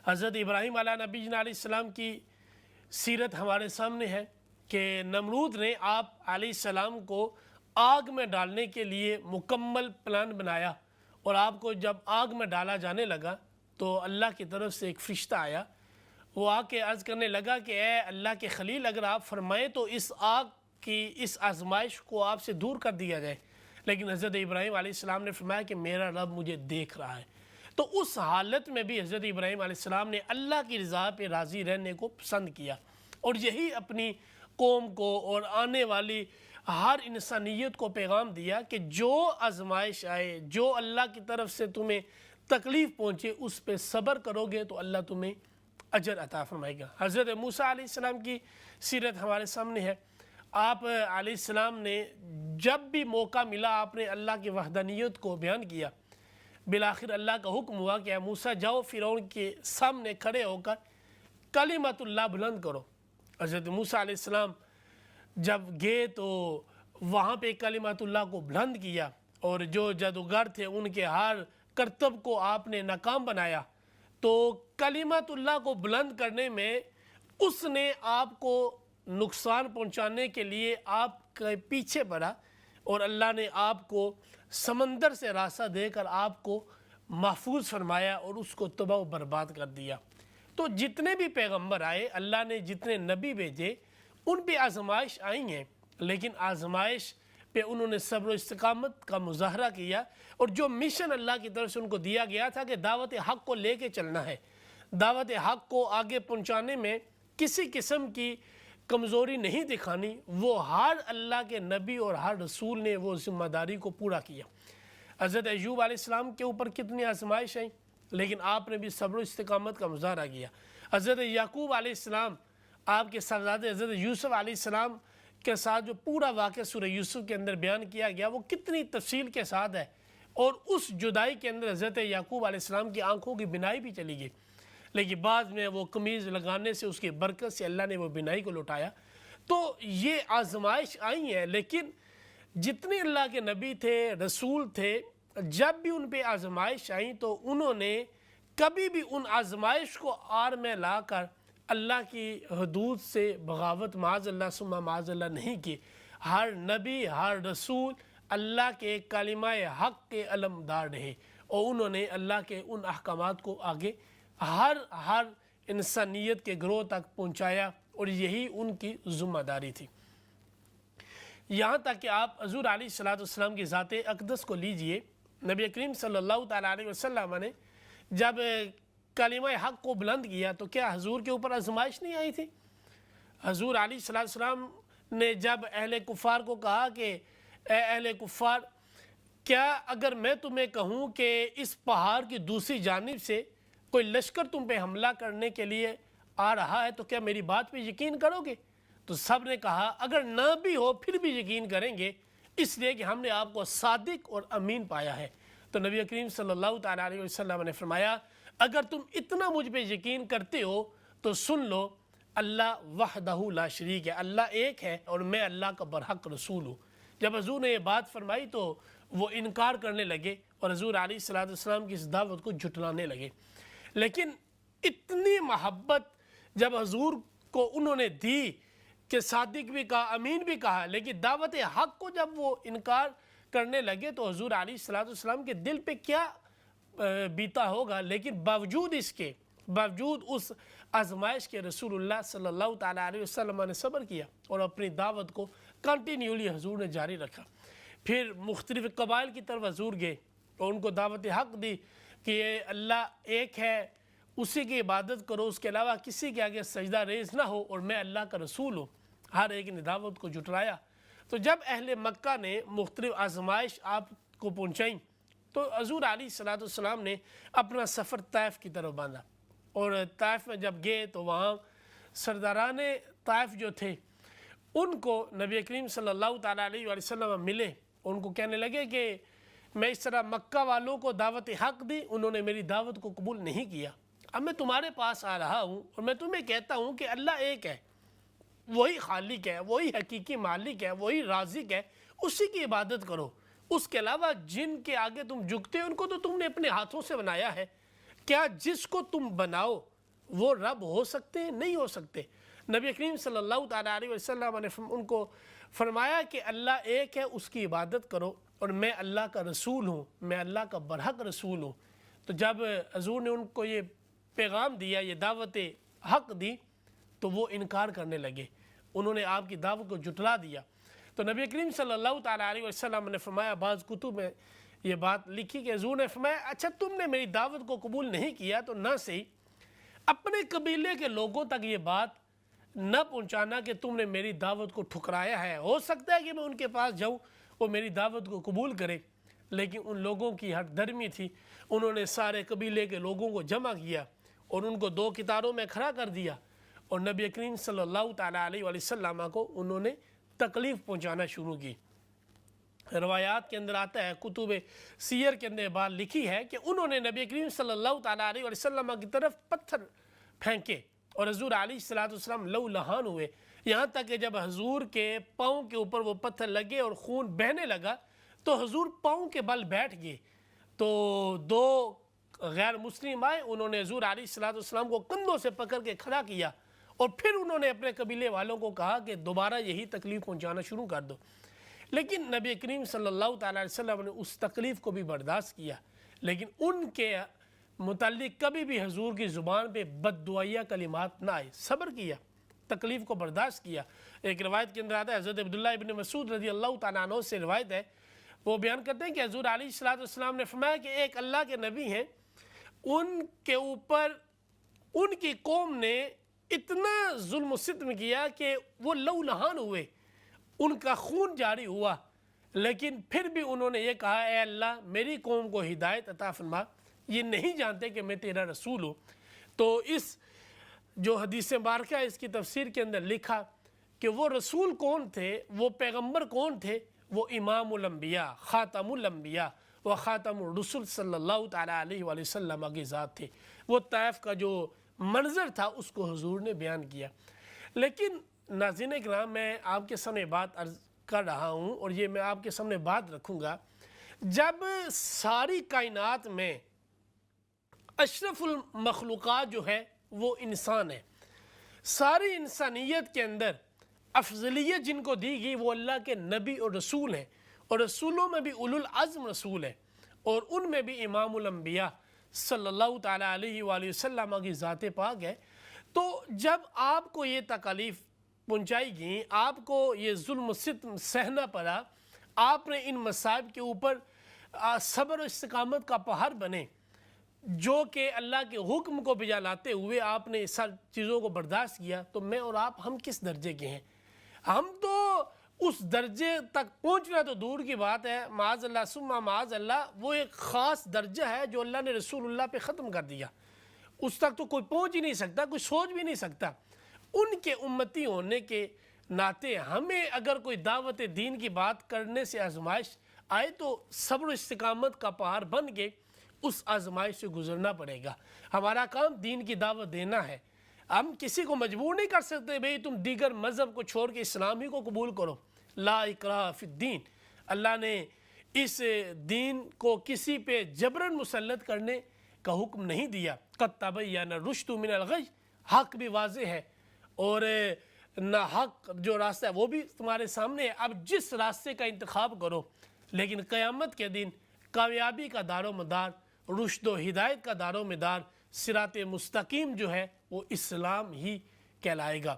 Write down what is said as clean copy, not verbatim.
حضرت ابراہیم علیہ نبی علیہ السلام کی سیرت ہمارے سامنے ہے کہ نمرود نے آپ علیہ السلام کو آگ میں ڈالنے کے لیے مکمل پلان بنایا، اور آپ کو جب آگ میں ڈالا جانے لگا تو اللہ کی طرف سے ایک فرشتہ آیا، وہ آ کے عرض کرنے لگا کہ اے اللہ کے خلیل، اگر آپ فرمائیں تو اس آگ کی اس آزمائش کو آپ سے دور کر دیا جائے، لیکن حضرت ابراہیم علیہ السلام نے فرمایا کہ میرا رب مجھے دیکھ رہا ہے۔ تو اس حالت میں بھی حضرت ابراہیم علیہ السلام نے اللہ کی رضا پہ راضی رہنے کو پسند کیا، اور یہی اپنی قوم کو اور آنے والی ہر انسانیت کو پیغام دیا کہ جو آزمائش آئے، جو اللہ کی طرف سے تمہیں تکلیف پہنچے، اس پہ صبر کرو گے تو اللہ تمہیں اجر عطا فرمائے گا۔ حضرت موسیٰ علیہ السلام کی سیرت ہمارے سامنے ہے۔ آپ علیہ السلام نے جب بھی موقع ملا آپ نے اللہ کی وحدانیت کو بیان کیا۔ بالآخر اللہ کا حکم ہوا کہ اے موسیٰ جاؤ فرعون کے سامنے کھڑے ہو کر کلمت اللہ بلند کرو۔ حضرت موسیٰ علیہ السلام جب گئے تو وہاں پہ کلمت اللہ کو بلند کیا، اور جو جادوگر تھے ان کے ہر کرتب کو آپ نے ناکام بنایا۔ تو کلمت اللہ کو بلند کرنے میں اس نے آپ کو نقصان پہنچانے کے لیے آپ کے پیچھے پڑا، اور اللہ نے آپ کو سمندر سے راستہ دے کر آپ کو محفوظ فرمایا اور اس کو تباہ و برباد کر دیا۔ تو جتنے بھی پیغمبر آئے، اللہ نے جتنے نبی بھیجے، ان پہ آزمائش آئی ہیں، لیکن آزمائش پہ انہوں نے صبر و استقامت کا مظاہرہ کیا، اور جو مشن اللہ کی طرف سے ان کو دیا گیا تھا کہ دعوت حق کو لے کے چلنا ہے، دعوت حق کو آگے پہنچانے میں کسی قسم کی کمزوری نہیں دکھانی، وہ ہر اللہ کے نبی اور ہر رسول نے وہ ذمہ داری کو پورا کیا۔ حضرت ایوب علیہ السلام کے اوپر کتنی آزمائش آئیں، لیکن آپ نے بھی صبر و استقامت کا مظاہرہ کیا۔ حضرت یعقوب علیہ السلام، آپ کے صاحبزادے حضرت یوسف علیہ السلام کے ساتھ جو پورا واقعہ سورہ یوسف کے اندر بیان کیا گیا، وہ کتنی تفصیل کے ساتھ ہے، اور اس جدائی کے اندر حضرت یعقوب علیہ السلام کی آنکھوں کی بینائی بھی چلی گئی، لیکن بعد میں وہ قمیض لگانے سے اس کی برکت سے اللہ نے وہ بینائی کو لوٹایا۔ تو یہ آزمائش آئی ہے، لیکن جتنے اللہ کے نبی تھے، رسول تھے، جب بھی ان پہ آزمائش آئیں تو انہوں نے کبھی بھی ان آزمائش کو آڑ میں لا کر اللہ کی حدود سے بغاوت معاذ اللہ ثم معاذ اللہ نہیں کی۔ ہر نبی، ہر رسول اللہ کے کلمہ حق کے علمدار رہے، اور انہوں نے اللہ کے ان احکامات کو آگے ہر انسانیت کے گروہ تک پہنچایا، اور یہی ان کی ذمہ داری تھی۔ یہاں تک کہ آپ حضور علیہ السلام کی ذات اقدس کو لیجئے، نبی کریم صلی اللہ تعالیٰ علیہ وسلم نے جب کلمہ حق کو بلند کیا تو کیا حضور کے اوپر آزمائش نہیں آئی تھی؟ حضور علیہ السلام نے جب اہل کفار کو کہا کہ اے اہل کفار، کیا اگر میں تمہیں کہوں کہ اس پہاڑ کی دوسری جانب سے کوئی لشکر تم پہ حملہ کرنے کے لیے آ رہا ہے تو کیا میری بات پہ یقین کرو گے؟ تو سب نے کہا اگر نہ بھی ہو پھر بھی یقین کریں گے، اس لیے کہ ہم نے آپ کو صادق اور امین پایا ہے۔ تو نبی کریم صلی اللہ تعالیٰ علیہ وسلم نے فرمایا اگر تم اتنا مجھ پہ یقین کرتے ہو تو سن لو، اللہ وحدہ لا شریک ہے، اللہ ایک ہے اور میں اللہ کا برحق رسول ہوں۔ جب حضور نے یہ بات فرمائی تو وہ انکار کرنے لگے اور حضور علیہ السلام کی اس دعوت کو جھٹلانے لگے، لیکن اتنی محبت جب حضور کو انہوں نے دی کہ صادق بھی کہا، امین بھی کہا، لیکن دعوت حق کو جب وہ انکار کرنے لگے تو حضور علیہ السلام کے دل پہ کیا بیتا ہوگا، لیکن باوجود اس کے، باوجود اس آزمائش کے رسول اللہ صلی اللہ تعالیٰ علیہ وسلم نے صبر کیا اور اپنی دعوت کو کنٹینیولی حضور نے جاری رکھا۔ پھر مختلف قبائل کی طرف حضور گئے اور ان کو دعوت حق دی کہ اللہ ایک ہے، اسی کی عبادت کرو، اس کے علاوہ کسی کے آگے سجدہ ریز نہ ہو، اور میں اللہ کا رسول ہوں۔ ہر ایک نے دعوت کو جھٹلایا۔ تو جب اہل مکہ نے مختلف آزمائش آپ کو پہنچائیں تو حضور علیہ السلام نے اپنا سفر طائف کی طرف باندھا، اور طائف میں جب گئے تو وہاں سرداران طائف جو تھے ان کو نبی کریم صلی اللہ تعالیٰ علیہ وسلم ملے، ان کو کہنے لگے کہ میں اس طرح مکہ والوں کو دعوت حق دی، انہوں نے میری دعوت کو قبول نہیں کیا، اب میں تمہارے پاس آ رہا ہوں اور میں تمہیں کہتا ہوں کہ اللہ ایک ہے، وہی خالق ہے، وہی حقیقی مالک ہے، وہی رازق ہے، اسی کی عبادت کرو، اس کے علاوہ جن کے آگے تم جھکتے ہو ان کو تو تم نے اپنے ہاتھوں سے بنایا ہے، کیا جس کو تم بناؤ وہ رب ہو سکتے ہیں؟ نہیں ہو سکتے۔ نبی کریم صلی اللہ تعالیٰ علیہ وسلم نے ان کو فرمایا کہ اللہ ایک ہے، اس کی عبادت کرو، اور میں اللہ کا رسول ہوں، میں اللہ کا برحق رسول ہوں۔ تو جب حضور نے ان کو یہ پیغام دیا، یہ دعوت حق دی، تو وہ انکار کرنے لگے، انہوں نے آپ کی دعوت کو جھٹلا دیا۔ تو نبی کریم صلی اللہ تعالیٰ علیہ وسلم نے فرمایا، بعض کتب میں یہ بات لکھی کہ حضور نے فرمایا اچھا تم نے میری دعوت کو قبول نہیں کیا تو نہ صحیح، اپنے قبیلے کے لوگوں تک یہ بات نہ پہنچانا کہ تم نے میری دعوت کو ٹھکرایا ہے۔ ہو سکتا ہے کہ میں ان کے پاس جاؤں، وہ میری دعوت کو قبول کرے، لیکن ان لوگوں کی ہٹ درمی تھی، انہوں نے سارے قبیلے کے لوگوں کو جمع کیا اور ان کو دو قطاروں میں کھڑا کر دیا، اور نبی کریم صلی اللہ تعالیٰ علیہ وسلم کو انہوں نے تکلیف پہنچانا شروع کی۔ روایات کے اندر آتا ہے، کتب سیر کے اندر بات لکھی ہے کہ انہوں نے نبی کریم صلی اللہ تعالیٰ علیہ وسلم کی طرف پتھر پھینکے، اور حضور علیہ السلام لو لہان ہوئے، یہاں تک کہ جب حضور کے پاؤں کے اوپر وہ پتھر لگے اور خون بہنے لگا تو حضور پاؤں کے بل بیٹھ گئے۔ تو دو غیر مسلم آئے، انہوں نے حضور علیہ السلام کو کندھوں سے پکڑ کے کھڑا کیا، اور پھر انہوں نے اپنے قبیلے والوں کو کہا کہ دوبارہ یہی تکلیف پہنچانا شروع کر دو۔ لیکن نبی کریم صلی اللہ تعالیٰ علیہ وسلم نے اس تکلیف کو بھی برداشت کیا، لیکن ان کے متعلق کبھی بھی حضور کی زبان پہ بد دعائیہ کلمات نہ آئے، صبر کیا، تکلیف کو برداشت کیا۔ ایک روایت کے اندر آتا ہے، حضرت عبداللہ ابن مسعود رضی اللہ تعالیٰ عنہ سے روایت ہے، وہ بیان کرتے ہیں کہ حضور علیہ السلام نے فرمایا کہ ایک اللہ کے نبی ہیں، ان کے اوپر ان کی قوم نے اتنا ظلم و ستم کیا کہ وہ لو لہان ہوئے، ان کا خون جاری ہوا، لیکن پھر بھی انہوں نے یہ کہا اے اللہ میری قوم کو ہدایت عطا فرما، یہ نہیں جانتے کہ میں تیرا رسول ہوں۔ تو اس جو حدیث مبارکہ اس کی تفسیر کے اندر لکھا کہ وہ رسول کون تھے، وہ پیغمبر کون تھے، وہ امام الانبیاء، خاتم الانبیاء و خاتم الرسل صلی اللہ تعالیٰ علیہ وآلہ وسلم کی ذات تھے۔ وہ طائف کا جو منظر تھا اس کو حضور نے بیان کیا۔ لیکن ناظرین کرام، میں آپ کے سامنے بات عرض کر رہا ہوں، اور یہ میں آپ کے سامنے بات رکھوں گا، جب ساری کائنات میں اشرف المخلوقات جو ہے وہ انسان ہے، ساری انسانیت کے اندر افضلیت جن کو دی گئی وہ اللہ کے نبی اور رسول ہیں، اور رسولوں میں بھی اولو العزم رسول ہیں، اور ان میں بھی امام الانبیاء صلی اللہ تعالیٰ علیہ وآلہ وسلم کی ذات پاک ہے۔ تو جب آپ کو یہ تکالیف پہنچائی گئیں، آپ کو یہ ظلم و ستم سہنا پڑا، آپ نے ان مصائب کے اوپر صبر و استقامت کا پہاڑ بنے، جو کہ اللہ کے حکم کو بجا لاتے ہوئے آپ نے سب چیزوں کو برداشت کیا، تو میں اور آپ ہم کس درجے کے ہیں؟ ہم تو اس درجے تک پہنچنا تو دور کی بات ہے، معاذ اللہ ثم معاذ اللہ، وہ ایک خاص درجہ ہے جو اللہ نے رسول اللہ پہ ختم کر دیا، اس تک تو کوئی پہنچ ہی نہیں سکتا، کوئی سوچ بھی نہیں سکتا۔ ان کے امتی ہونے کے ناطے ہمیں اگر کوئی دعوت دین کی بات کرنے سے آزمائش آئے تو صبر و استقامت کا پہاڑ بن کے اس آزمائش سے گزرنا پڑے گا۔ ہمارا کام دین کی دعوت دینا ہے، ہم کسی کو مجبور نہیں کر سکتے بھئی تم دیگر مذہب کو چھوڑ کے اسلام ہی کو قبول کرو، لا اکراہ فی الدین۔ اللہ نے اس دین کو کسی پہ جبراً مسلط کرنے کا حکم نہیں دیا۔ قد تبین الرشد من الغی، حق بھی واضح ہے اور ناحق جو راستہ ہے وہ بھی تمہارے سامنے ہے، اب جس راستے کا انتخاب کرو، لیکن قیامت کے دن کامیابی کا دار و مدار، رشد و ہدایت کا دار و مدار، صراط مستقیم جو ہے وہ اسلام ہی کہلائے گا۔